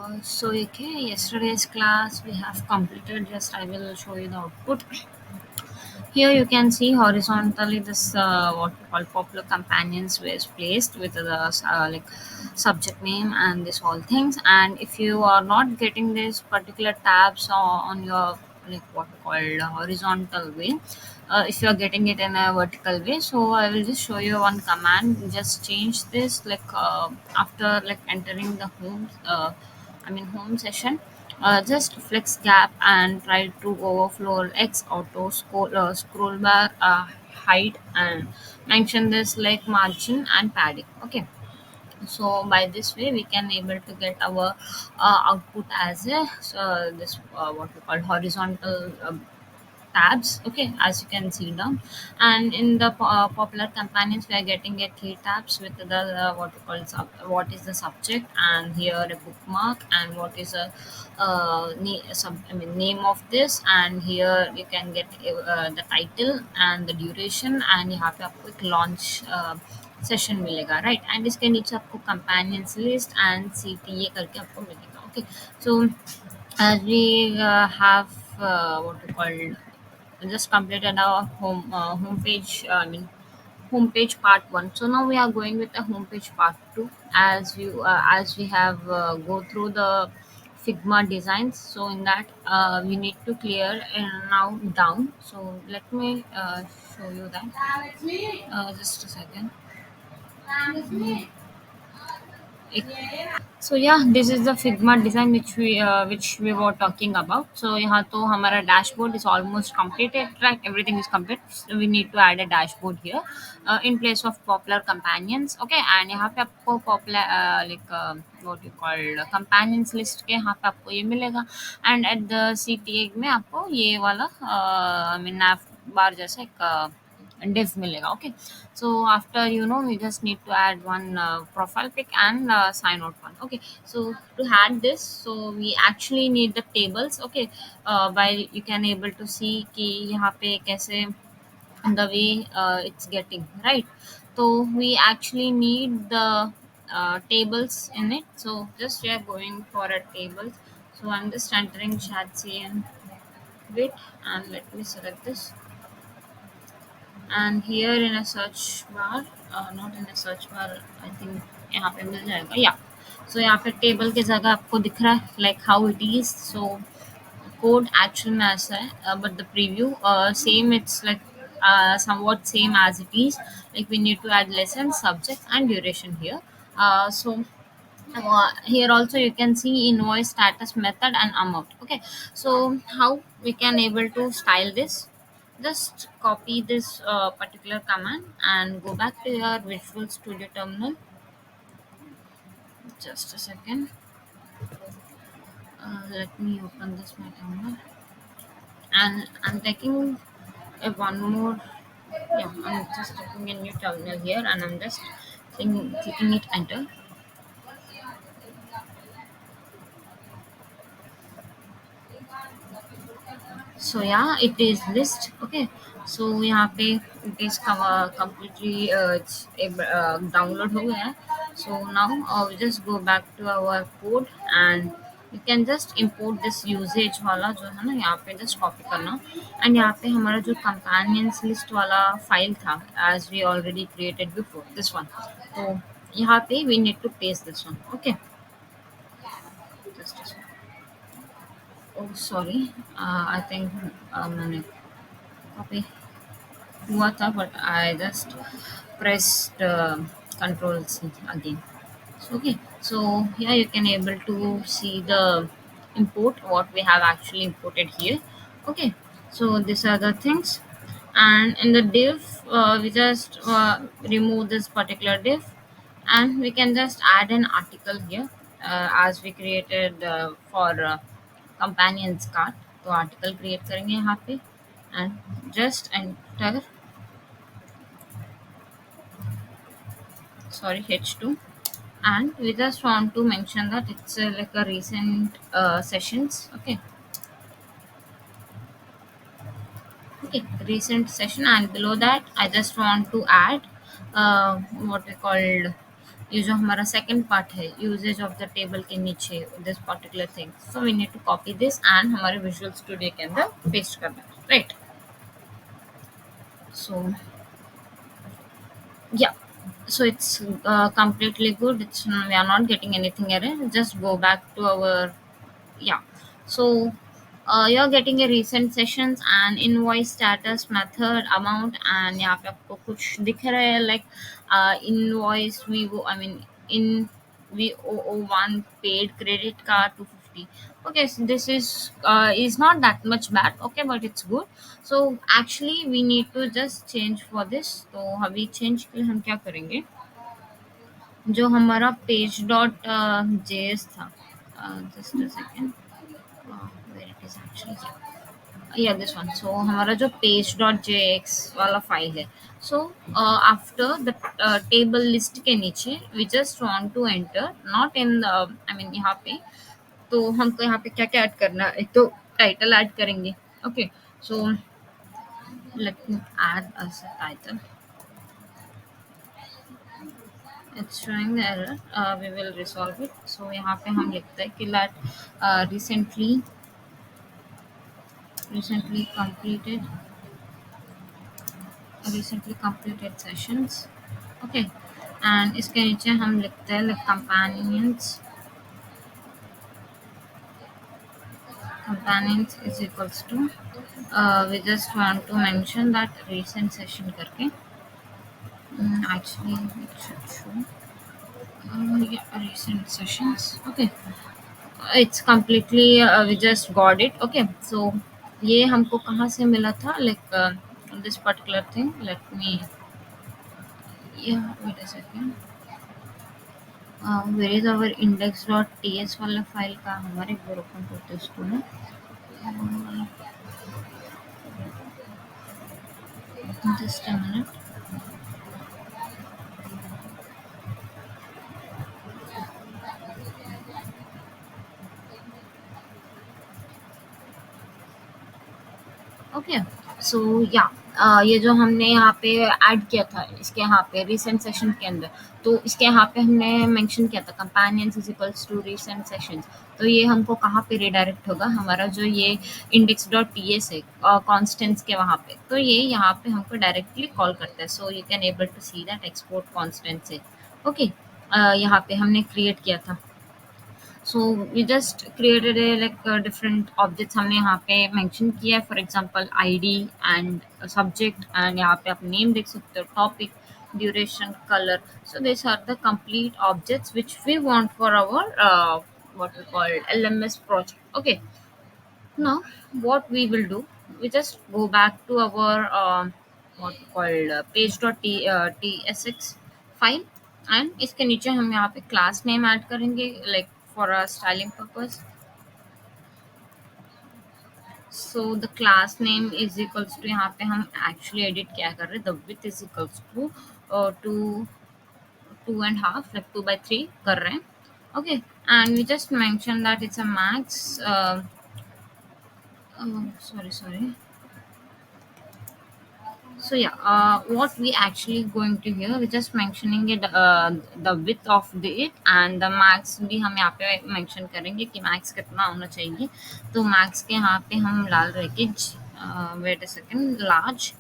Yesterday's class we have completed. Just I will show you the output. Here you can see horizontally this what we call popular companions was placed with the like subject name and this all things. And if you are not getting this particular tabs on your like what we call horizontal way, if you are getting it in a vertical way, so I will just show you one command. Just change this like after like entering the home session, just flex gap and try to overflow X auto scroll bar height and mention this like margin and padding. Okay, so by this way we can able to get our output as a this what we call horizontal tabs. Okay, as you can see down, and in the popular companions we are getting a key tabs with the what we call what is the subject, and here a bookmark, and what is a name of this, and here you can get the title and the duration, and you have a quick launch session मिलेगा right and इसके नीचे आपको companions list and CTA करके आपको मिलेगा okay so as we have what we called just completed our homepage homepage part 1. So now we are going with the homepage part 2, as we have go through the Figma designs. So in that we need to clear now down. So let me show you that just a second. So yeah, this is the Figma design which we were talking about. So यहाँ तो हमारा dashboard is almost completed, right? Everything is complete. So we need to add a dashboard here in place of popular companions. Okay, and यहाँ पे आपको popular what you call companions list के यहाँ पे आपको ये मिलेगा, and at the CTA में आपको ये वाला nav bar जैसा एक div मिलेगा. Okay, so after you just need to add one profile pic and sign out one. Okay, so to add this, so we actually need the tables. Okay, by you can able to see कि यहाँ पे कैसे the way it's getting right. So we actually need the tables in it. So just we are going for a table. So I'm just entering chatcn bit, and let me select this, and here in a search bar, not in a search bar, I think यहाँ पे मिल जाएगा या सो यहाँ पे table की जगह आपको दिख रहा है like how it is. So code actual में ऐसा है, but the preview same, it's like somewhat same as it is. Like we need to add lesson, subject, and duration here. Here also you can see invoice status method and amount. Okay, so how we can able to style this? Just copy this particular command and go back to your Visual Studio terminal. Just a second. Let me open this my terminal, and I'm taking one more. Yeah, I'm just taking a new terminal here, and I'm just clicking it enter. So yeah, it is list. Okay, so यहाँ पे it is completely download हो गया है. So now we just go back to our code, and you can just import this usage वाला जो है ना, यहाँ पे just copy करना, and यहाँ पे हमारा जो companions list वाला file था, as we already created before, this one. तो यहाँ पे we need to paste this one. Okay, just a second. Oh sorry, I think मैंने copy हुआ था, but I just pressed control C again. So, okay, so here you can able to see the import what we have actually imported here. Okay, so these are the things, and in the div we just remove this particular div, and we can just add an article here as we created for companions cart. तो article create करेंगे यहाँ पे, and just enter sorry H2, and we just want to mention that it's like a recent sessions. Okay, recent session, and below that I just want to add what we called ये जो हमारा second part है uses of the table के नीचे this particular thing, so we need to copy this and हमारे Visual Studio के अंदर paste करना है, right? So yeah, so it's completely good. It's we are not getting anything error. Just go back to our, yeah. So you're getting a recent sessions and invoice status method amount, and यहाँ पे आपको कुछ दिख रहा है like invoice vivo, I mean in VOO1 paid credit card 250. Okay, so this is not that much bad, okay, but it's good. So actually we need to just change for this. तो अभी change के लिए हम क्या करेंगे, जो हमारा page dot js था, just a second, where it is actually, yeah, this one. So हमारा जो page.jx वाला फाइल है, so after the table list के नीचे we just want to enter not in the, I mean यहाँ पे, तो हमको यहाँ पे क्या क्या ऐड करना है, एक तो टाइटल ऐड करेंगे, okay, so let me add as a title. It's showing the error, we will resolve it. So यहाँ पे हम लिखते हैं कि that recently completed sessions, okay, and इसके नीचे हम लिखते हैं like companions is equals to, we just want to mention that recent session करके, actually it should show yeah, recent sessions, okay, it's completely we just got it, okay. So ये हमको कहाँ से मिला था, like this particular thing, let me, yeah, wait a second, where is our index.ts वाला file का हमारे को ओपन करते student, just a minute. Okay, so या ये जो हमने यहाँ पे ऐड किया था इसके यहाँ पे रिसेंट सेशन के अंदर, तो इसके यहाँ पे हमने मेंशन किया था companions is equals to recent sessions, तो ये हमको कहाँ पे रिडायरेक्ट होगा, हमारा जो ये इंडेक्स डॉट टी एस है कॉन्स्टेंट्स के वहाँ पे, तो ये यहाँ पे हमको डायरेक्टली कॉल करता है, so you can able to see that export constants है, ओके, यहाँ पे हमने क्रिएट किया था. So we just created a like different objects हमने यहाँ पे mention किया है, for example ID and subject, and यहाँ पे आप name देख सकते हो, topic, duration, color. So these are the complete objects which we want for our what we call LMS project. Okay, now what we will do, we just go back to our what we called page.tsx file, and इसके नीचे हम यहाँ पे class name add करेंगे like for a styling purpose. So the class name is equals to, यहाँ पे हम actually edit क्या कर रहे हैं, the width is equals to 2.5 like 2/3 कर रहे हैं, okay, and we just mention that it's a max sorry. So yeah, what we actually going to here, we just mentioning it the width of the it, and the max भी हम यहाँ पे mention करेंगे कि max कितना होना चाहिए, तो max के यहाँ पे हम डाल रहे कि wait a second, large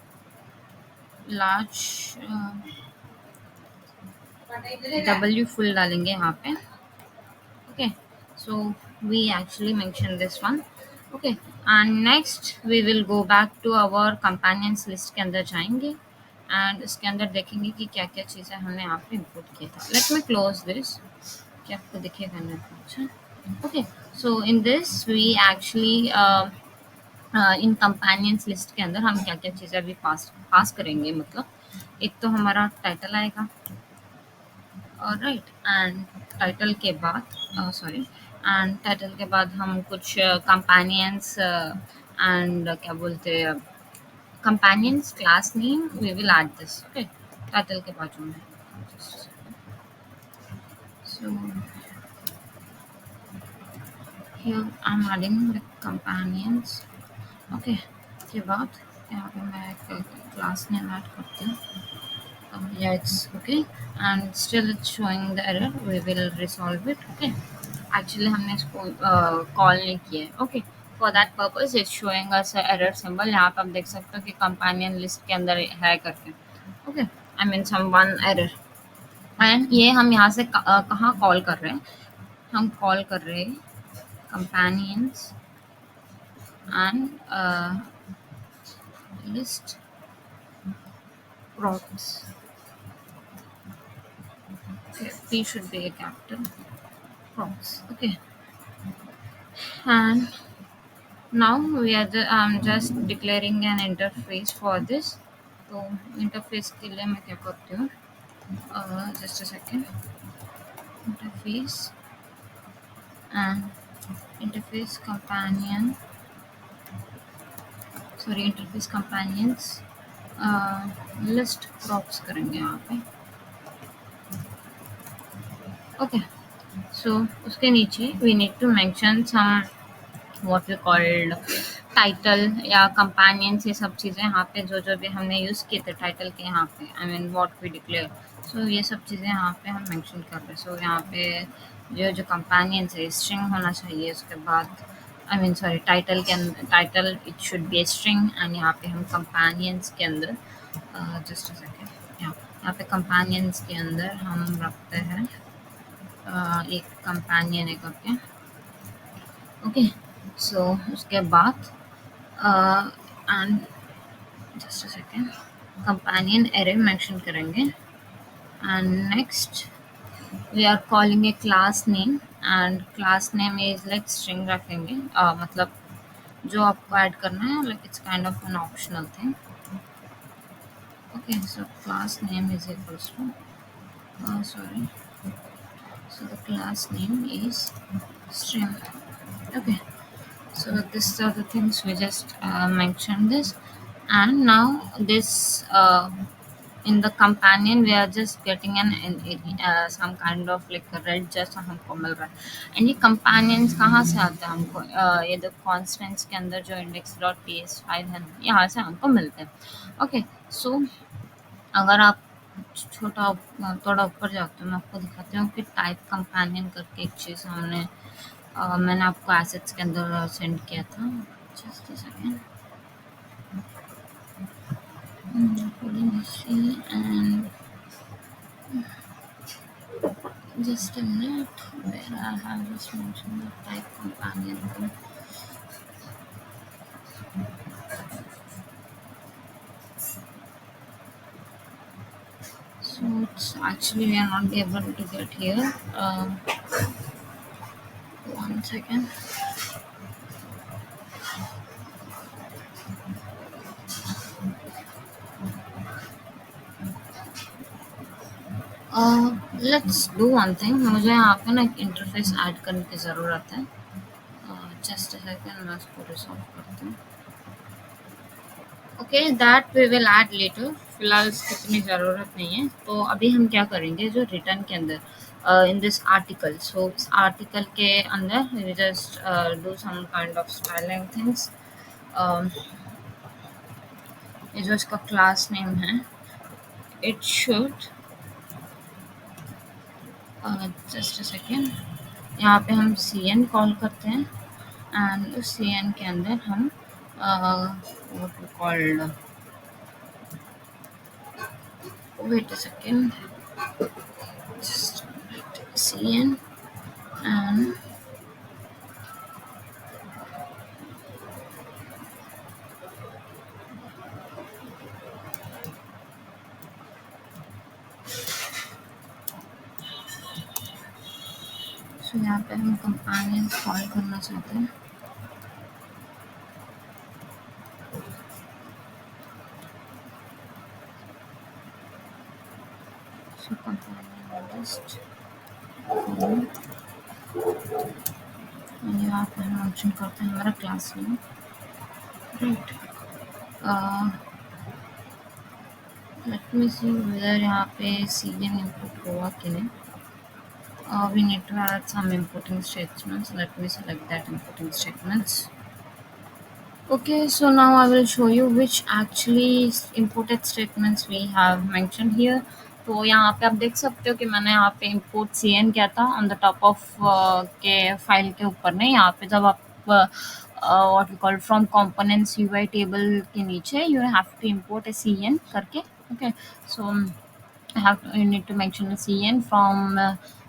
W full डालेंगे यहाँ पे, okay, so we actually mention this one, okay, and next we will go back to our companions list के अंदर जाएंगे, एंड इसके अंदर देखेंगे कि क्या क्या चीज़ें हमने यहाँ पे इनपुट किया था. लेट मी क्लोज दिस, कि आपको दिखेगा ना, अच्छा, okay. So in this we actually in companions list के अंदर हम क्या क्या चीज़ें अभी पास करेंगे, मतलब एक तो हमारा टाइटल आएगा, राइट, एंड टाइटल के बाद सॉरी, एंड टाइटल के बाद हम कुछ कंपेनियंस एंड क्या बोलते हैं, companions class name, we will add this, okay, title के बाजू में. So here I'm adding the companions, okay, के बाद यहाँ पे मैं एक क्लास नेम ऐड करती हूँ, Yeah, it's okay, and still it's showing the error. We will resolve it. Okay, actually हमने इसको कॉल नहीं किया है. Okay, for that purpose it's showing us a error symbol. यहाँ पे आप देख सकते हो कि companion list के अंदर है करके. Okay, I mean some one error. And ये हम यहाँ से कहाँ कॉल कर रहे हैं? हम कॉल कर रहे हैं companions and list props. Okay, P should be a capital props. Okay, and now I'm just declaring an interface for this. तो interface के लिए मैं क्या करती हूँ? Just a second. Interface and interface companion. Sorry, interface companions. List props करेंगे यहाँ पे. Okay. So उसके नीचे we need to mention some what we called title या companions, ये सब चीज़ें यहाँ पे जो जो भी हमने यूज़ किए थे टाइटल के यहाँ पे, I mean what we declare. So ये सब चीज़ें यहाँ पे हम मेंशन कर रहे हैं. So यहाँ पे जो जो companions है string होना चाहिए. उसके बाद I mean sorry टाइटल के अंदर title it should be a string, and यहाँ पे हम companions के अंदर just a second, यहाँ पे companions के अंदर हम रखते हैं एक कंपेनियन है करके. ओके, सो उसके बाद and just a second companion array mention करेंगे. And next we are calling a class name, and class name is like string रखेंगे. मतलब जो आपको ऐड करना है, like it's kind of an optional thing. Okay, so class name is equals to sorry, so the class name is string. Okay, so these are the things we just mentioned this. And now this in the companion we are just getting some kind of like a red जैसा हमको मिल रहा है. And ये companions कहाँ से आते हैं हमको? ये जो constants के अंदर जो index.ps फाइल है यहाँ से हमको मिलते हैं. ओके, सो अगर आप छोटा थोड़ा ऊपर जाते हो, मैं आपको दिखाती हूँ कि टाइप कंपेनियन करके एक चीज़ मैंने आपको एसेट्स के अंदर सेंड किया था. Just a second. And just a minute where I have just mentioned the type companion. So it's actually we are not able to get here. One second. Let's do one thing. मुझे यहाँ पे ना एक interface add करने की ज़रूरत है. Just a second, मैं इसको रिसॉल्व करती हूँ. Okay, that we will add later. फिलहाल इसकी इतनी ज़रूरत नहीं है. तो अभी हम क्या करेंगे, जो रिटर्न के अंदर इन दिस आर्टिकल, सो इस आर्टिकल के अंदर we just do some kind of styling things. ये जो इसका क्लास नेम है, it should just a second, यहाँ पे हम cn कॉल करते हैं. एंड उस cn के अंदर हम what we called, wait a second, just cn and so यहाँ पे हम कंपेनियन कॉल करना चाहते हैं. So companion list यहाँ पे हम मेंशन करते हैं हमारा class name. Right, let me see whether यहाँ पे cn इनपुट हुआ कि नहीं. We need to add some importing statements. Let me select that importing statements. Okay, so now I will show you which actually imported statements we have mentioned here. तो यहाँ पे आप देख सकते हो कि मैंने यहाँ पे import cn किया था on the top of के फाइल के ऊपर नहीं, यहाँ पे जब आप what we call from components UI table के नीचे you have to import a cn करके. Okay, so you need to mention a cn from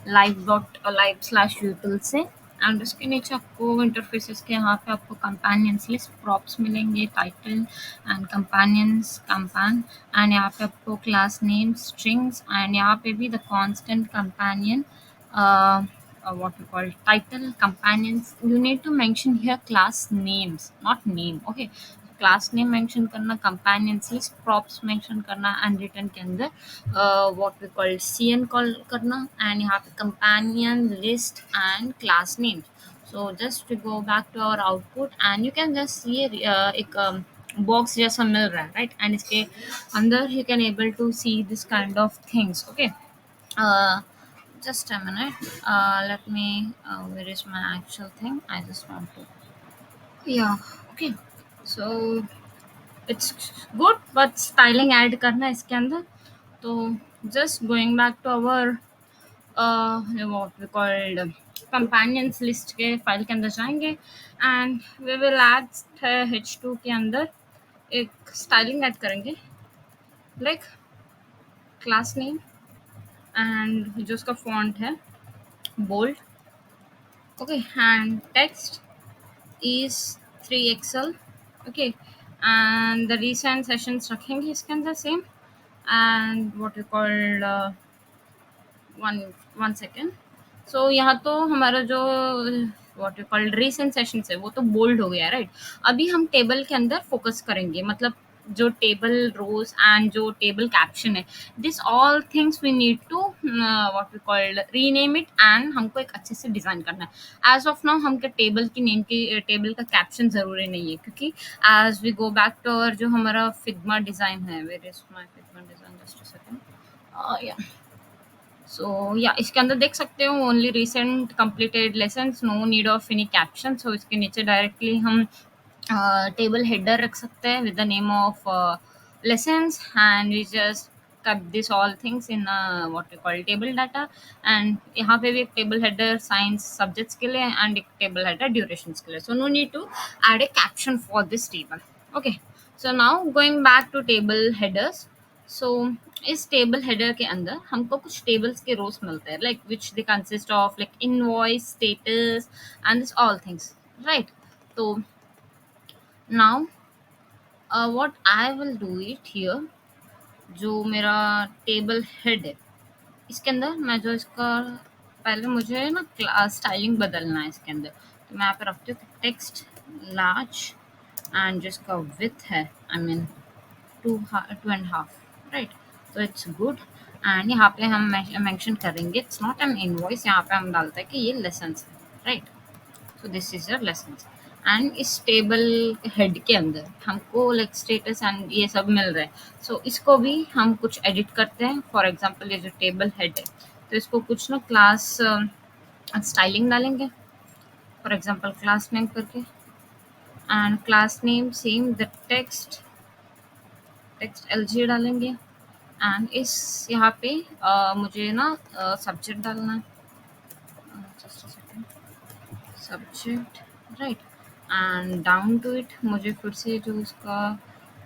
live slash util से, एंड उसके नीचे आपको इंटरफेसेस के यहाँ पे आपको कंपेनियंस लिस्ट प्रॉप्स मिलेंगे, टाइटल एंड कंपेनियंस कंपान, एंड यहाँ पे आपको क्लास नेम स्ट्रिंग्स, एंड यहाँ पे भी the constant companion what we call title companions. You need to mention here class names, not name. Okay, class name mention करना, companions list props mention करना, and return के अंदर what we call cn call करना, and यहाँ पे companion list and class name. So just to go back to our output and you can just see एक box जैसा मिल रहा है, राइट, एंड इसके अंदर you can able to see this kind of things. Okay, just a minute, let me where is my actual thing, I just want to, yeah, okay, so it's good but styling add करना है इसके अंदर. तो just going back to our what we called companions list के file के अंदर जाएंगे, and we will add h2 के अंदर एक स्टाइलिंग ऐड करेंगे, लाइक क्लास नेम, एंड जो उसका फॉन्ट है bold. Okay, and text is 3xl. Okay, and the recent sessions रखेंगे इसके अंदर same, and what we called one second. So यहाँ तो हमारा जो what we called recent sessions है वो तो बोल्ड हो गया, राइट. अभी हम टेबल के अंदर फोकस करेंगे, मतलब जो टेबल रोज एंड जो टेबल कैप्शन है, this all things we need to what we called rename it, and हमको एक अच्छे से डिजाइन करना है. एज ऑफ नाउ हमके टेबल की नेम की टेबल का कैप्शन जरूरी नहीं है, क्योंकि as we go back to और जो हमारा फिग्मा डिजाइन है, where is my Figma design, just a second, yeah. So yeah इसके अंदर देख सकते हो only recent completed lessons, no need of any caption. So इसके नीचे डायरेक्टली हम टेबल हेडर रख सकते हैं with the name of lessons, and we just cut this all things in what we call table data. And यहाँ पे भी एक टेबल हेडर साइंस सब्जेक्ट्स के लिए एंड एक टेबल हेडर ड्यूरेशंस के लिए. So no need to add a caption for this table. Okay, so now going back to table headers. So इस टेबल हेडर के अंदर हमको कुछ टेबल्स के रोज मिलते हैं, like which they consist of like invoice, status and this all things, right. तो now what I will do it here, जो मेरा टेबल हेड है इसके अंदर मैं जो इसका पहले मुझे ना स्टाइलिंग बदलना है इसके अंदर. तो मैं यहाँ पे रखती हूँ टेक्स्ट लार्ज, एंड जो इसका विथ है आई मीन 2.5, राइट. तो इट्स गुड, एंड यहाँ पे हम मेंशन करेंगे इट्स नॉट एन इनवॉइस, यहाँ पे हम डालते हैं कि ये लेसन्स है, right. So this is your lessons, and इस टेबल हेड के अंदर हमको लाइक स्टेटस एंड ये सब मिल रहा है. सो इसको भी हम कुछ एडिट करते हैं. फॉर एग्जांपल ये जो टेबल हेड है, तो इसको कुछ ना क्लास स्टाइलिंग डालेंगे, फॉर एग्जांपल क्लास नेम करके, and class name same the text LG डालेंगे, एंड इस यहाँ पे मुझे ना सब्जेक्ट डालना है, just a second, subject, right. And down to it मुझे फिर से जो उसका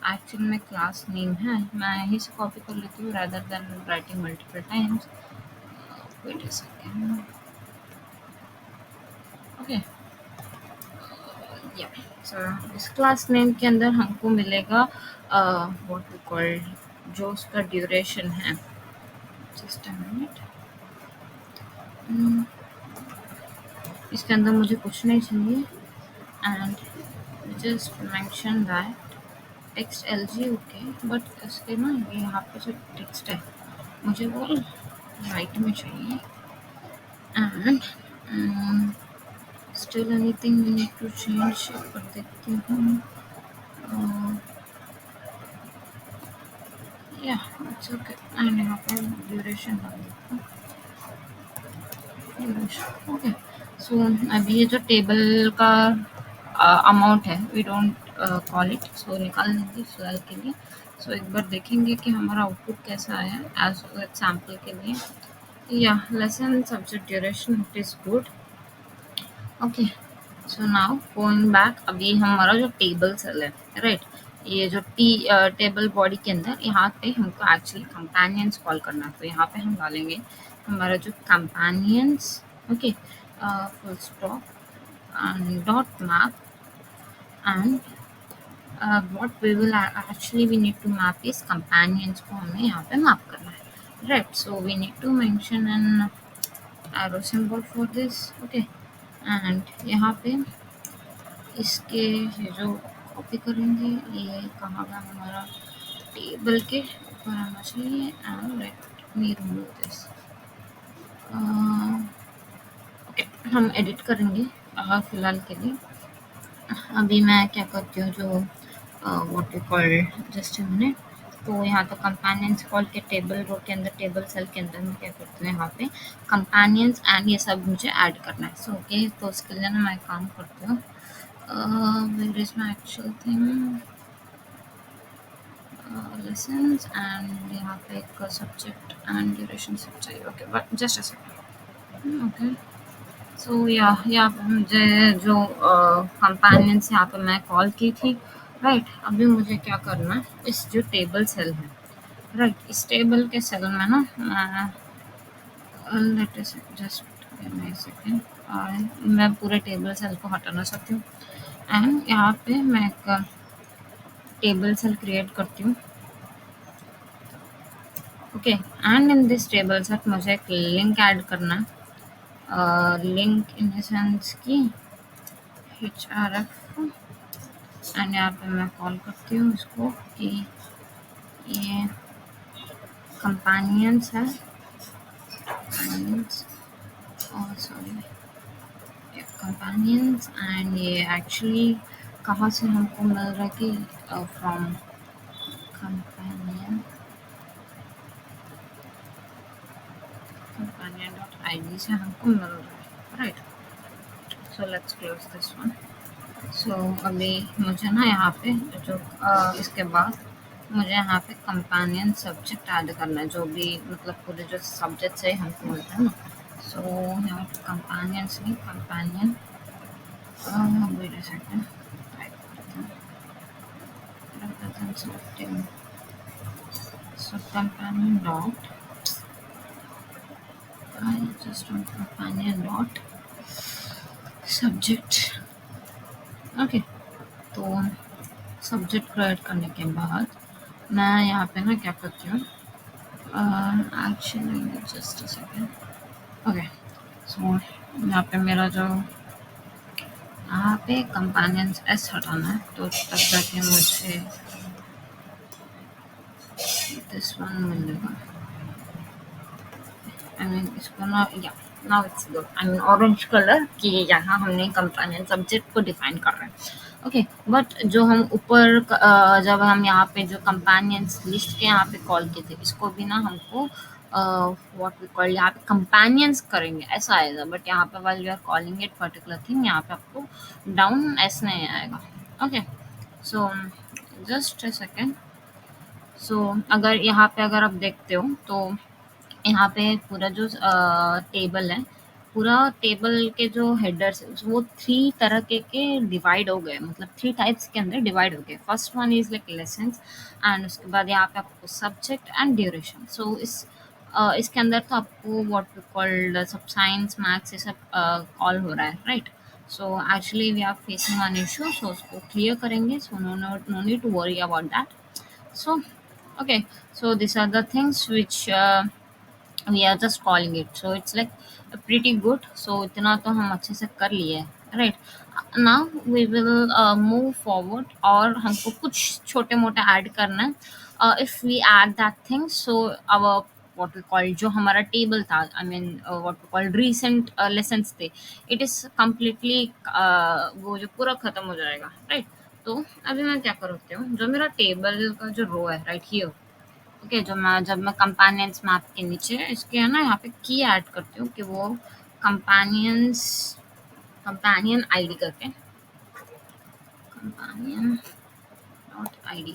एक्चुअल में क्लास नेम है मैं यहीं से कॉपी कर लेती हूँ rather than writing multiple times. Wait a second, okay, yeah. So इस क्लास नेम के अंदर हमको मिलेगा व्हाट वी कॉल जो उसका ड्यूरेशन है, जस्ट अ मिनट. इसके अंदर मुझे कुछ नहीं चाहिए, and just mention that text LG. Okay, but इसके ना ये यहाँ पे जो टेक्स्ट है मुझे वो राइट में चाहिए, and still anything we need to change कर देखती हूँ. या इट्स ओके, एंड यहाँ पर ड्यूरेशन डाल देती हूँ. ओके, सो अभी ये जो टेबल का अमाउंट है वी डोंट कॉल इट, सो निकाल देंगे फिलहाल के लिए। सो एक बार देखेंगे कि हमारा आउटपुट कैसा आया एज सैम्पल के लिए। या lesson subject duration it is good. Okay, so now going back, अभी हमारा जो टेबल सेल है, राइट, ये जो टेबल बॉडी के अंदर यहाँ पे हमको एक्चुअली कंपेनियंस कॉल करना है। तो यहाँ पे हम डालेंगे हमारा जो companions, okay, full stop and dot map, and what we will actually we need to map is companions को हमें यहाँ पे map करना है, right? So we need to mention an arrow symbol for this, okay? And यहाँ पे इसके ये जो कॉपी करेंगे, ये कहाँ गया हमारा, टेबल के ऊपर आना चाहिए। And let me remove this. Okay, हम एडिट करेंगे फिलहाल के लिए। अभी मैं क्या करती हूँ, जो what you call, just a minute. तो यहाँ तो कंपेनियंस कॉल के टेबल रो के अंदर, टेबल सेल के अंदर मैं क्या करती हूँ, यहाँ पे कंपेनियंस एंड ये सब मुझे ऐड करना है। सो ओके, तो उसके लिए ना मैं काम करती हूँ, where is my actual thing, lessons, and यहाँ पे एक सब्जेक्ट एंड ड्यूरेशन सब चाहिए। Okay, but just a second. Okay, so या यहाँ पे मुझे जो कंपेनियंस यहाँ पे मैं कॉल की थी, राइट। अभी मुझे क्या करना है, इस जो टेबल सेल है, राइट, इस टेबल के सेल में ना लेट अस जस्ट सेकेंड, मैं पूरे टेबल सेल को हटाना चाहती हूँ। एंड यहाँ पे मैं एक टेबल सेल क्रिएट करती हूँ। Okay, and in this table set मुझे एक लिंक ऐड करना है, लिंक इन द सेंस की href, एंड यहाँ पे मैं कॉल करती हूँ इसको कि ये कंपेनियंस है, सॉरी, कंपेनियंस, एंड ये एक्चुअली कहाँ से हमको मिल रहा है कि फ्रॉम कंपेनियन डॉट आई से हमको मिल रहा है, right. So let's close this one. So अभी मुझे ना यहाँ पे जो इसके बाद मुझे यहाँ पे कंपेनियन सब्जेक्ट ऐड करना है, जो भी मतलब पूरे जो सब्जेक्ट से हमको मिलता है ना। सो यहाँ पे कंपेनियंस नहीं, companion, wait a second, type करते हैं, represent selecting, so companion dot, I just want companion dot subject, okay. तो सब्जेक्ट क्रिएट करने के बाद मैं यहाँ पे ना क्या करती हूँ, actually just a second, okay. So यहाँ पे मेरा जो यहाँ पे कंपेनियंस एस हटाना है, तो तब जाके मुझे दिस वन मिलेगा। आई मीन इसको ना, या now it's good, I mean orange colour कि यहाँ हमने कंपेनियन सब्जेक्ट को डिफाइन कर रहे हैं। ओके, बट जो हम ऊपर जब हम यहाँ पे जो कंपेनियंस लिस्ट के यहाँ पे कॉल किए थे, इसको भी ना हमको व्हाट वी कॉल, यहाँ पे कंपेनियंस करेंगे ऐसा आएगा, बट यहाँ पे while you are calling it particular thing, यहाँ पे आपको डाउन ऐसे नहीं आएगा। Okay, so just a second. So अगर यहाँ पे अगर आप देखते हो तो यहाँ पे पूरा जो टेबल है, पूरा टेबल के जो हेडर्स है वो 3 तरह के डिवाइड हो गए, मतलब 3 टाइप्स के अंदर डिवाइड हो गए। First one is like lessons, and उसके बाद यहाँ पे आपको सब्जेक्ट एंड ड्यूरेशन। सो इसके अंदर तो आपको व्हाट वी कॉल्ड सब साइंस, मैथ्स, ये सब कॉल हो रहा है, right. So actually we are facing an issue, so उसको क्लियर करेंगे। So no need to worry about that. So okay, so these are the things which we are just calling it, so it's like pretty good। so इतना तो हम अच्छे से कर लिए, right। now we will move forward, और हमको कुछ छोटे मोटे ऐड करना है। if we add that thing, so our what we call जो हमारा टेबल था, I mean what we call recent lessons थे, it is completely वो जो पूरा खत्म हो जाएगा, right। तो अभी मैं क्या करती हूँ, जो मेरा टेबल का जो रो है राइट हियर, ओके, जो मैं जब मैं कंपेनियंस मैप के नीचे इसके है ना यहाँ पे की ऐड करती हूँ कि वो कंपेनियन आईडी करके, कंपेनियन डॉट id,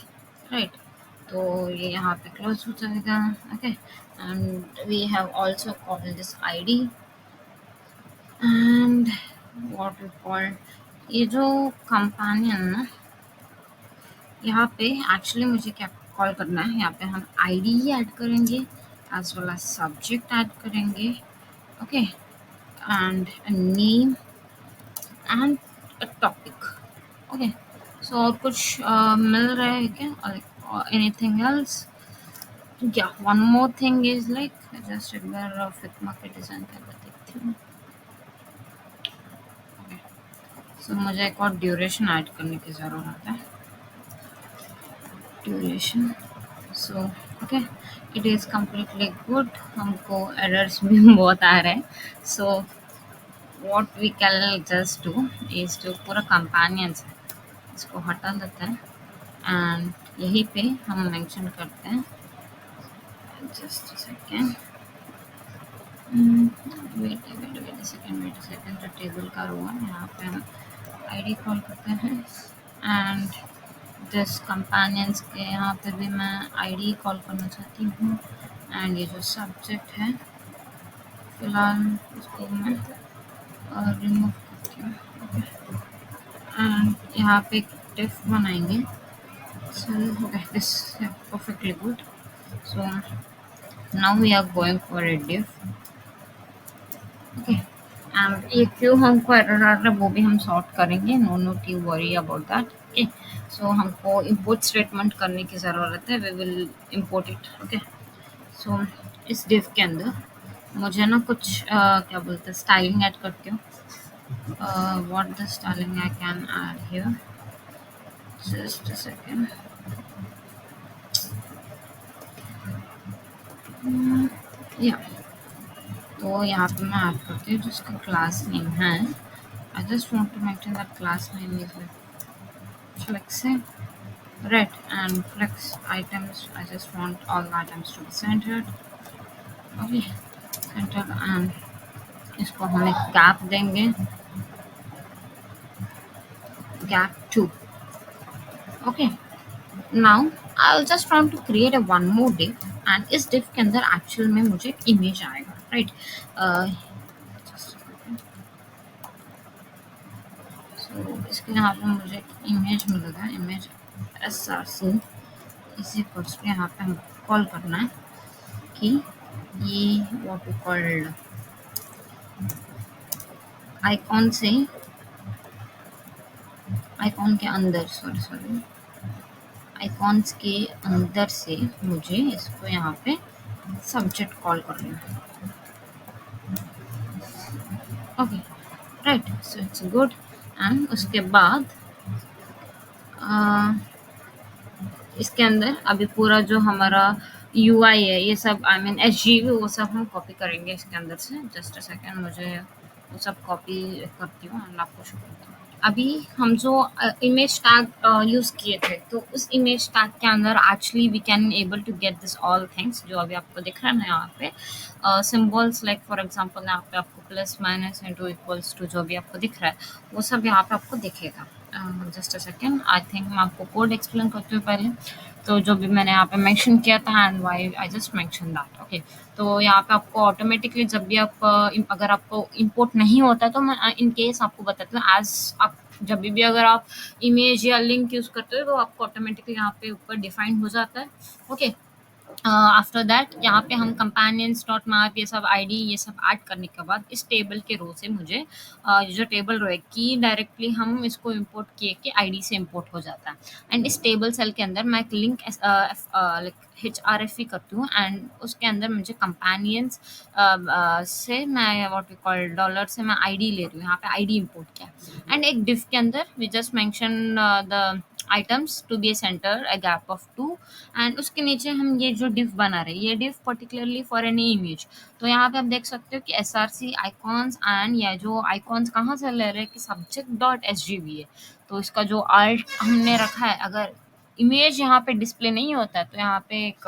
राइट। तो ये यहाँ पे क्लोज हो जाएगा। Okay, and we have also called this id and what we call, ये जो कंपेनियन ना, यहाँ पे एक्चुअली मुझे क्या कॉल करना है, यहाँ पे हम आईडी ही ऐड करेंगे as well as subject add करेंगे। Okay, and name and a topic. Okay, so और कुछ मिल रहा है क्या, एनीथिंग एल्स? या one more thing is like, just एक बार फिग्मा के डिजाइन करके देखती हूँ। सो मुझे एक और ड्यूरेशन ऐड करने की ज़रूरत है, duration. So okay, it is completely good. हमको एरर्स भी बहुत आ रहे हैं। So what we can just do is to, पूरा कंपेनियंस है इसको हटा देते हैं एंड यहीं पे हम मेंशन करते हैं, just second, wait a second, जो टेबल का रो है यहाँ पे हम आईडी कॉल करते हैं एंड दिस कंपेनियंस के यहाँ पे भी मैं आईडी कॉल करना चाहती हूँ एंड ये जो सब्जेक्ट है फिलहाल इसको मैं रिमूव करती हूँ। एंड यहाँ पे एक डिफ बनाएंगे। So okay, this perfectly good. So now we are going for a div। Okay, and ये क्यों हमको एरर आ रहा है वो भी हम सॉर्ट करेंगे, no need to worry about that. Okay, so हमको इंपोर्ट स्टेटमेंट करने की ज़रूरत है, we will import it. Okay, so इस div के अंदर मुझे ना कुछ क्या बोलते हैं, स्टाइलिंग ऐड करती हूँ। What the styling I can add here, just a second. या तो यहाँ पे मैं ऐड करती हूँ जिसका क्लास नेम है, I just want to mention that class name is flexing, right, and flex items, I just want all the items to be centered। Okay, center and इसको हम एक गैप देंगे, gap 2। Okay, now I will just want to create a one more div and इस div के अंदर actual में मुझे एक इमेज आएगा, राइट। सो इसके यहाँ पे मुझे एक इमेज मिलेगा, इमेज src, इसी को यहाँ पे हमको कॉल करना है कि ये व्हाट वी कॉल्ड आइकॉन से, आइकॉन के अंदर, सॉरी आइकॉन्स के अंदर से मुझे इसको यहाँ पे सब्जेक्ट कॉल करना है। Okay, right, so it's good. And उसके बाद इसके अंदर अभी पूरा जो हमारा यूआई है, ये सब आई मीन एचजीवी, वो सब हम कॉपी करेंगे इसके अंदर से। जस्ट अ सेकेंड, मुझे वो सब कॉपी करती हूँ एंड आपको शो करती हूँ। अभी हम जो इमेज टैग यूज़ किए थे, तो उस इमेज टैग के अंदर actually we can able to get this all things जो अभी आपको दिख रहा है ना यहाँ पे, सिम्बल्स लाइक फॉर एग्जांपल यहाँ पे आपको plus minus into equals to जो भी आपको दिख रहा है वो सब यहाँ पे आपको दिखेगा। Just a second, I think मैं आपको कोड एक्सप्लेन करती हूँ पहले। तो जो भी मैंने यहाँ पे मेंशन किया था and why I just mention that. Okay, तो यहाँ पे आपको ऑटोमेटिकली जब भी आप अगर आपको इंपोर्ट नहीं होता है तो मैं इन केस आपको बताती हूँ, एज आप जब भी अगर आप इमेज या लिंक यूज़ करते हो तो आपको ऑटोमेटिकली यहाँ पे ऊपर डिफाइन हो जाता है। ओके, आफ्टर दैट यहाँ पे हम कंपेनियंस डॉट मैप ये सब आईडी ये सब ऐड करने के बाद इस टेबल के रो से मुझे ये जो टेबल रो है कि डायरेक्टली हम इसको इंपोर्ट किए कि आईडी से इंपोर्ट हो जाता है। एंड इस टेबल सेल के अंदर मैं एक लिंक लाइक HRF करती हूँ एंड उसके अंदर मुझे कंपेनियंस से मैं व्हाट वी कॉल डॉलर से मैं आईडी ले रही हूँ, यहाँ पे आईडी इंपोर्ट किया। एंड एक डिफ के अंदर we just mention the items to be a center a gap of 2 and उसके नीचे हम ये जो div बना रहे हैं, ये div particularly for any image. तो यहाँ पे आप देख सकते हो कि src आइकॉन्स एंड ये जो आइकॉन्स कहाँ से ले रहे हैं कि सब्जेक्ट डॉट sgv है। तो इसका जो आल्ट हमने रखा है, अगर इमेज यहाँ पे डिस्प्ले नहीं होता है तो यहाँ पे एक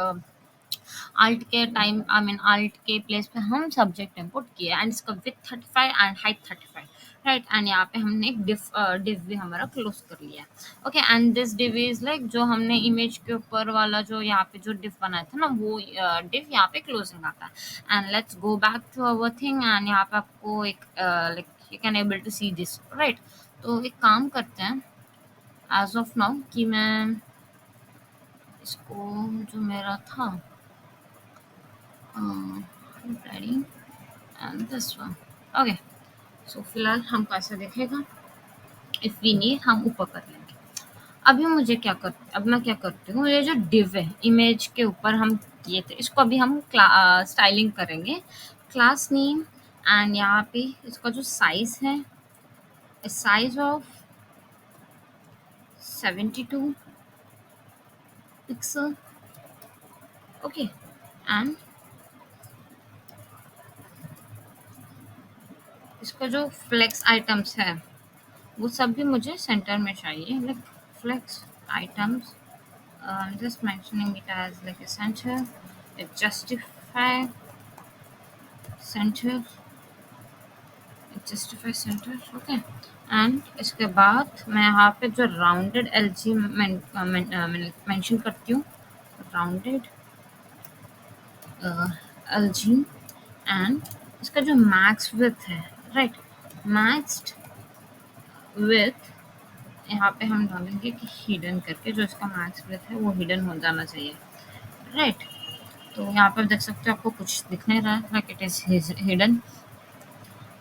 आल्ट के टाइम आई मीन आल्ट के प्लेस पे हम सब्जेक्ट इंपोर्ट किए एंड इसका with 35 and height 35, right. And यहाँ पे हमने एक div भी हमारा क्लोज कर लिया। Okay, and this div is like जो हमने इमेज के ऊपर वाला जो यहाँ पे जो div बनाया था ना, वो div यहाँ पे क्लोजिंग आता है। And let's go back to our thing, and यहाँ पे आपको एक like you can able to see this, right. तो एक काम करते हैं एज ऑफ नाउ कि मैं इसको जो मेरा था ready and this one. Okay, so फिलहाल हम कैसे देखेगा, इफ वी नीड हम ऊपर कर लेंगे। अभी मुझे क्या कर अब मैं क्या करती हूँ, ये जो डिव है इमेज के ऊपर हम किए थे, इसको अभी हम स्टाइलिंग करेंगे। क्लास नेम, एंड यहाँ पे इसका जो साइज है, size of 72 pixel. Okay, and इसका जो फ्लेक्स आइटम्स है वो सब भी मुझे सेंटर में चाहिए, like flex items. Just mentioning it as like a center, it justify center, it justify center, okay। And इसके बाद मैं यहाँ पे जो राउंडेड एल जी मेंशन करती हूँ, राउंडेड एल जी। एंड इसका जो मैक्स विथ है, राइट, मैक्स्ड विथ यहाँ पे हम डालेंगे कि हिडन करके, जो इसका मैक्स विथ है वो हिडन हो जाना चाहिए, राइट। तो यहाँ पर देख सकते हो आपको कुछ दिख नहीं रहा है, like it is hidden.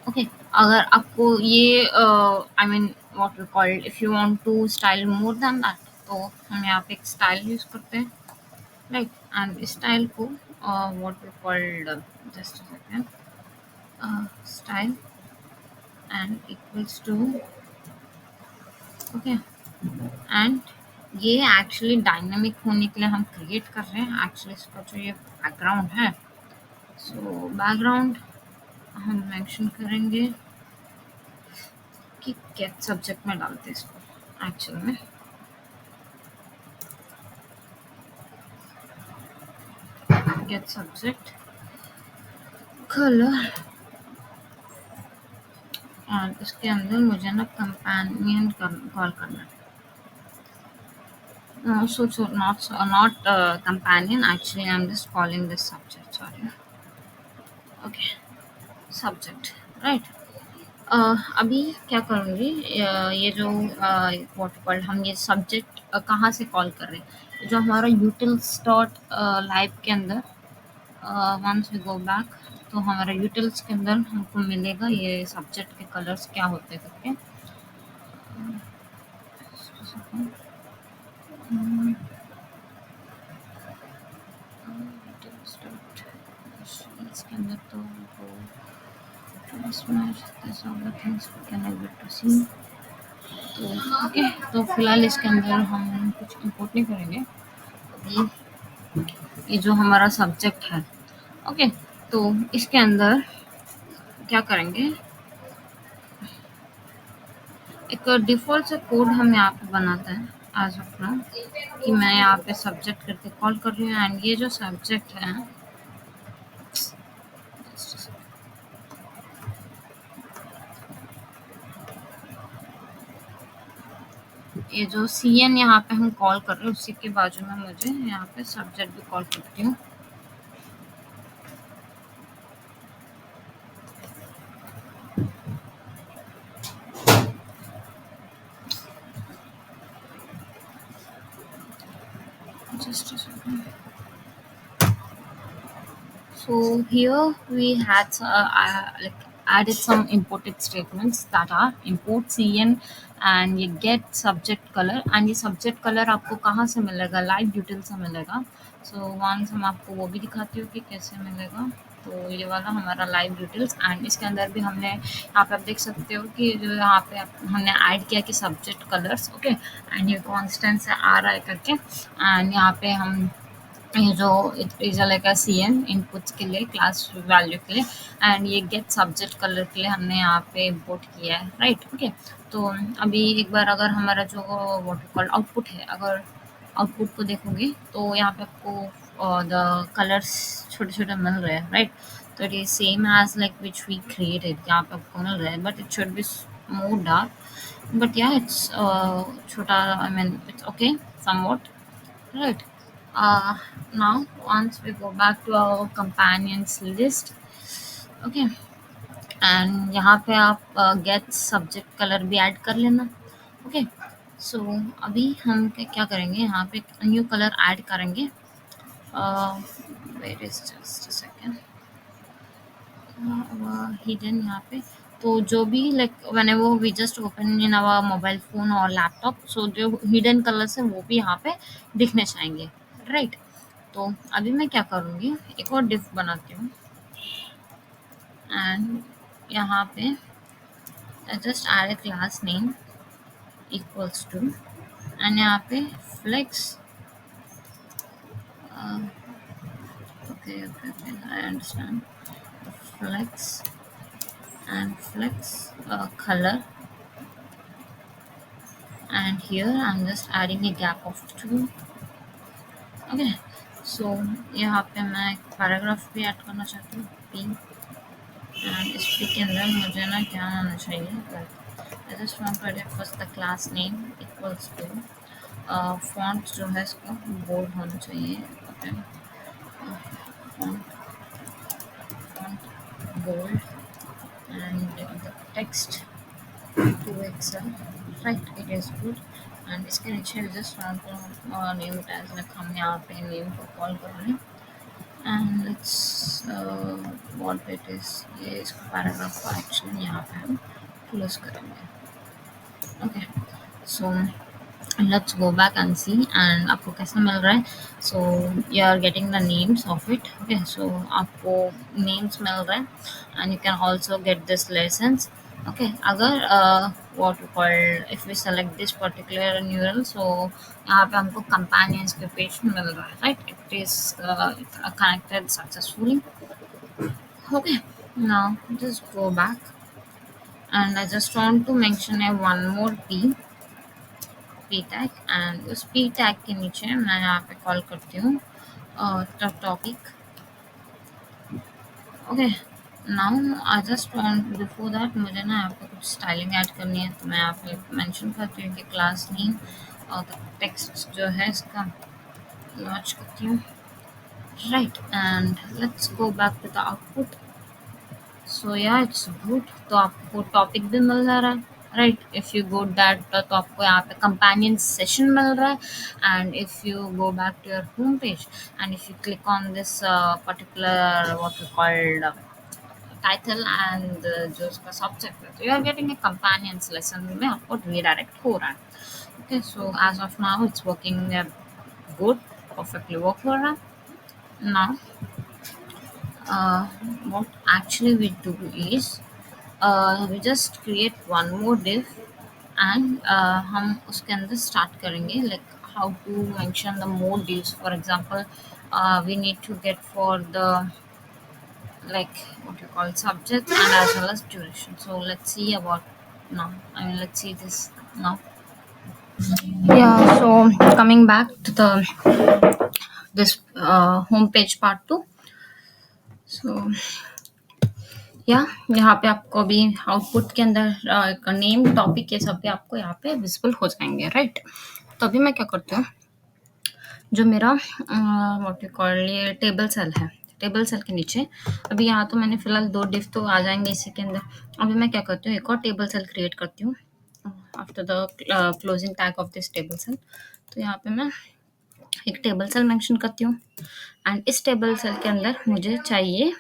Okay, अगर आपको ये I mean what we called, if you want to style more than that, तो हम यहाँ पे एक स्टाइल यूज करते हैं, राइट। एंड इस स्टाइल को what we called, just a second, style and equals to, okay. And ये एक्चुअली डायनामिक होने के लिए हम क्रिएट कर रहे हैं। एक्चुअली इसका जो ये बैकग्राउंड है, सो बैकग्राउंड हम मेंशन करेंगे कि गेट सब्जेक्ट में डालते हैं इसको, एक्चुअल में गेट सब्जेक्ट कलर, और इसके अंदर मुझे ना कंपेनियन कॉल करना है। So not companion, actually I'm just calling this subject, sorry, okay, subject, right। अभी क्या करूँगी, ये जो व्हाट हम ये सब्जेक्ट कहाँ से कॉल कर रहे हैं, जो हमारा यूटिल्स डॉट लाइव के अंदर, वंस वी गो बैक, तो हमारा यूटिल्स के अंदर हमको मिलेगा ये सब्जेक्ट के कलर्स क्या होते हैं करके। इसके अंदर तो तो ओके, तो फिलहाल इसके अंदर हम कुछ इंपोर्ट नहीं करेंगे अभी। ये जो हमारा सब्जेक्ट है, ओके, तो इसके अंदर क्या करेंगे, एक डिफ़ॉल्ट से कोड हम यहाँ पे बनाते हैं एज ऑफ नाउ, कि मैं यहाँ पे सब्जेक्ट करके कॉल कर रही हूँ। एंड ये जो सब्जेक्ट है, ये जो सी एन यहाँ पे हम कॉल कर रहे हैं, उसी के बाजू में मुझे यहाँ पे सब्जेक्ट भी कॉल करती हूँ। Just a second. So here we had like added some imported statements that are import cn and ये get subject color, and ये subject color आपको कहाँ से मिलेगा, लाइव डिटेल से मिलेगा। सो वंस हम आपको वो भी दिखाती हूँ कि कैसे मिलेगा। तो ये वाला हमारा लाइव डिटेल्स, एंड इसके अंदर भी हमने यहाँ पे आप देख सकते हो कि जो यहाँ पे हमने ऐड किया कि सब्जेक्ट कलर्स, ओके, एंड ये कॉन्स्टेंट से आ रहा है करके। एंड यहाँ पे हम ये जो it is like a C N inputs के लिए, क्लास वैल्यू के लिए, एंड ये गेट सब्जेक्ट कलर के लिए हमने यहाँ पे इम्पोर्ट किया है, राइट। ओके, तो अभी एक बार अगर हमारा जो व्हाट कॉल्ड आउटपुट है, अगर आउटपुट को देखोगे तो यहाँ पे आपको द कलर्स छोटे छोटे मिल रहे हैं, राइट। तो it is same as like which we created, यहाँ पे आपको मिल रहा है, but it should be more dark, but yeah, it's chota, I mean it's okay somewhat, right? uh Now once we go back to our companions list, okay, and यहाँ पे आप gate subject colour भी add कर लेना, okay. सो अभी हम क्या करेंगे, यहाँ पे न्यू कलर ऐड करेंगे। Where is just a second, hidden यहाँ पे। तो जो भी लाइक व्हेन वो we just open in our mobile phone और लैपटॉप, सो जो हिडन कलर्स है वो भी यहाँ पे दिखने चाहिए, राइट? तो अभी मैं क्या करूँगी, एक और डिफ बनाती हूँ एंड यहाँ पे just add a class name equals to, and यहाँ पे flex, uh, okay, I understand, flex and flex color, and here I'm just adding a gap of 2, okay। so यहाँ पे मैं एक पैराग्राफ भी ऐड करना चाहती हूँ, p, एंड इस p के अंदर मुझे ना क्या आना चाहिए, I just want to edit first the class name equals to, font जो है इसका बोल्ड होना चाहिए, okay, font bold, and the text to excel, right? It is good। and इसके नीचे just want to name it as, like हम यहाँ पे name को कॉल कर रहे हैं, and let's what it is, ये इसका पैराग्राफ को एक्चुअली यहाँ पे हम क्लोज करेंगे, okay. So let's go back and see, and आपको कैसा मिल रहा है। So you are getting the names of it, okay. So आपको नेम्स मिल रहे हैं and you can also get this lessons, okay. अगर what you call, if we select this particular neural, so यहाँ पे हमको कंपेनियंस के पेज मिल रहा है, right? It is connected successfully, okay. Now just go back, and I just want to mention a one more p tag, and उस p tag के नीचे मैं यहाँ पे कॉल करती हूँ topic, okay. Now I just want, before that मुझे ना यहाँ पे कुछ स्टाइलिंग ऐड करनी है, तो मैं यहाँ पे मेंशन करती हूँ कि क्लास नेम और टेक्स्ट जो है इसका लॉन्च करती हूँ, right? And let's go back to the output. So या इट्स गुड, तो आपको टॉपिक भी मिल जा रहा है, right? If you go that, तो आपको यहाँ पे कंपेनियन सेशन मिल रहा है, and if you go back to your home page and if you click on this particular what you called title and जो उसका सब्जेक्ट है, तो you are getting a companions lesson में आपको रीडायरेक्ट हो रहा है, okay. So as of now it's working good, perfectly work हो रहा है। Now what actually we do is we just create one more div, and हम उसके अंदर start करेंगे like how to mention the more divs, for example we need to get for the like what you call subject and as well as duration. So let's see about now, I mean let's see this now. Yeah, so coming back to the this home page part 2. So या यहाँ पे आपको अभी output के अंदर name, topic, ये सब भी आपको यहाँ पे विजिबल हो जाएंगे, राइट? तो अभी मैं क्या करती हूँ, जो मेरा व्हाट यू कॉल ये टेबल सेल है, टेबल सेल के नीचे अभी यहाँ तो मैंने फिलहाल 2 डिफ तो आ जाएंगे इसी के अंदर। अभी मैं क्या करती हूँ, एक और टेबल सेल क्रिएट करती हूँ after the closing tag of this table cell. तो यहाँ पे मैं एक टेबल सेल मेंशन करती हूँ, एंड इस टेबल सेल के अंदर मुझे चाहिए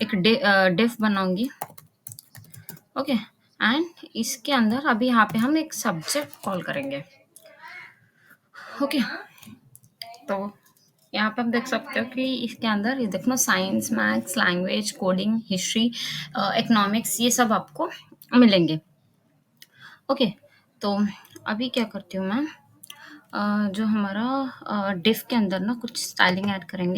एक डिफ बनाऊंगी, ओके। एंड इसके अंदर अभी यहाँ पे हम एक सब्जेक्ट कॉल करेंगे, ओके। तो यहाँ पे आप देख सकते हो कि इसके अंदर ये देखो, science, maths, language, coding, history, economics, ये सब आपको मिलेंगे, ओके। तो अभी क्या करती हूँ मैं, जो हमारा डिफ के अंदर ना कुछ स्टाइलिंग ऐड करेंगे।